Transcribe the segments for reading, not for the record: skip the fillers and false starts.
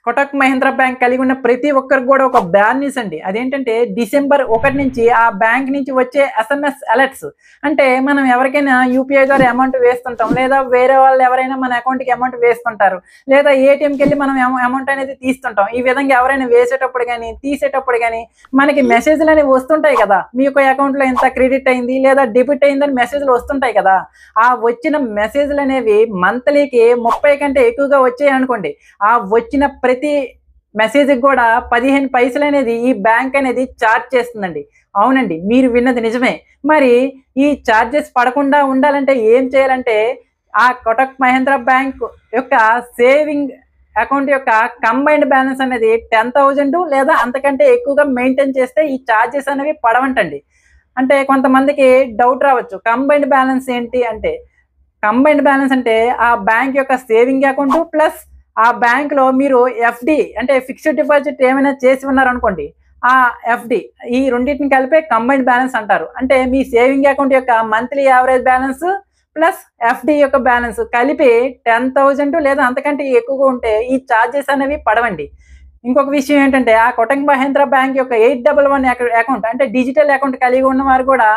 Kotak Mahindra bank కలిగి ఉన్న ప్రతి ఒక్కరికి కూడా ఒక బ్యాడ్ న్యూస్ అండి. అదేంటంటే డిసెంబర్ 1 నుంచి ఆ బ్యాంక్ నుంచి వచ్చే ఎస్ఎంఎస్ అలర్ట్స్. అంటే మనం ఎవరికైనా యూపీఐ ద్వారా అమౌంట్ వేస్తుంటాం, లేదా వేరే వాళ్ళు ఎవరైనా మన అకౌంట్కి అమౌంట్ వేస్తుంటారు, లేదా ఏటీఎంకి వెళ్ళి మనం అమౌంట్ అనేది తీస్తుంటాం. ఈ విధంగా ఎవరైనా వేసేటప్పుడు కానీ తీసేటప్పుడు కానీ మనకి మెసేజ్లు అనేవి వస్తుంటాయి కదా, మీ యొక్క అకౌంట్లో ఇంత క్రెడిట్ అయింది లేదా డెబిట్ అయిందని మెసేజ్లు వస్తుంటాయి కదా. ఆ వచ్చిన మెసేజ్లు అనేవి మంత్లీకి 30 కంటే ఎక్కువగా వచ్చాయి అనుకోండి, ఆ వచ్చిన ప్రతి మెసేజ్కి కూడా 15 పైసలు అనేది ఈ బ్యాంక్ అనేది ఛార్జ్ చేస్తుందండి. అవునండి, మీరు విన్నది నిజమే. మరి ఈ ఛార్జెస్ పడకుండా ఉండాలంటే ఏం చేయాలంటే, ఆ కోటక్ మహీంద్రా బ్యాంక్ యొక్క సేవింగ్ అకౌంట్ యొక్క కంబైన్డ్ బ్యాలెన్స్ అనేది 10,000 లేదా అంతకంటే ఎక్కువగా మెయింటైన్ చేస్తే ఈ ఛార్జెస్ అనేవి పడవంటండి. అంటే కొంతమందికి డౌట్ రావచ్చు, కంబైన్డ్ బ్యాలెన్స్ ఏంటి అంటే, కంబైన్డ్ బ్యాలెన్స్ అంటే ఆ బ్యాంక్ యొక్క సేవింగ్ అకౌంట్ ప్లస్ ఆ బ్యాంక్లో మీరు ఎఫ్డి అంటే ఫిక్స్డ్ డిపాజిట్ ఏమైనా చేసి ఉన్నారనుకోండి, ఆ ఎఫ్డి ఈ రెండింటిని కలిపే కంబైన్డ్ బ్యాలెన్స్ అంటారు. అంటే మీ సేవింగ్ అకౌంట్ యొక్క monthly average balance plus FD యొక్క బ్యాలెన్స్ కలిపి 10,000 లేదా అంతకంటే ఎక్కువగా ఉంటే ఈ ఛార్జెస్ అనేవి పడవండి. ఇంకొక విషయం ఏంటంటే, ఆ కోటక్ మహీంద్రా బ్యాంక్ యొక్క 811 అకౌంట్ అంటే డిజిటల్ అకౌంట్ కలిగి ఉన్న వారు కూడా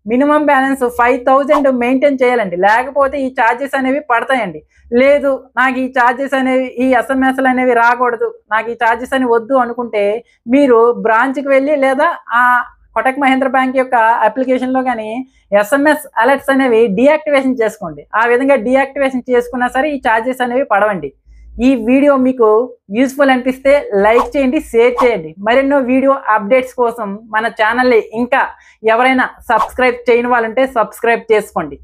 మినిమం బ్యాలెన్స్ 5,000 మెయింటైన్ చేయాలండి, లేకపోతే ఈ ఛార్జెస్ అనేవి పడతాయండి. లేదు నాకు ఈ ఛార్జెస్ అనేవి, ఈ ఎస్ఎంఎస్లు అనేవి రాకూడదు, నాకు ఈ ఛార్జెస్ అనేవి వద్దు అనుకుంటే మీరు బ్రాంచ్కి వెళ్ళి లేదా ఆ కోటక్ మహీంద్రా బ్యాంక్ యొక్క అప్లికేషన్లో కానీ ఎస్ఎంఎస్ అలర్ట్స్ అనేవి డీయాక్టివేషన్ చేసుకోండి. ఆ విధంగా డీయాక్టివేషన్ చేసుకున్నా సరే ఈ ఛార్జెస్ అనేవి పడవండి. ఈ వీడియో మీకు యూస్ఫుల్ అనిపిస్తే లైక్ చేయండి, షేర్ చేయండి. మరెన్నో వీడియో అప్డేట్స్ కోసం మన ఛానల్ని ఇంకా ఎవరైనా సబ్స్క్రైబ్ చేయని వాళ్ళంటే సబ్స్క్రైబ్ చేసుకోండి.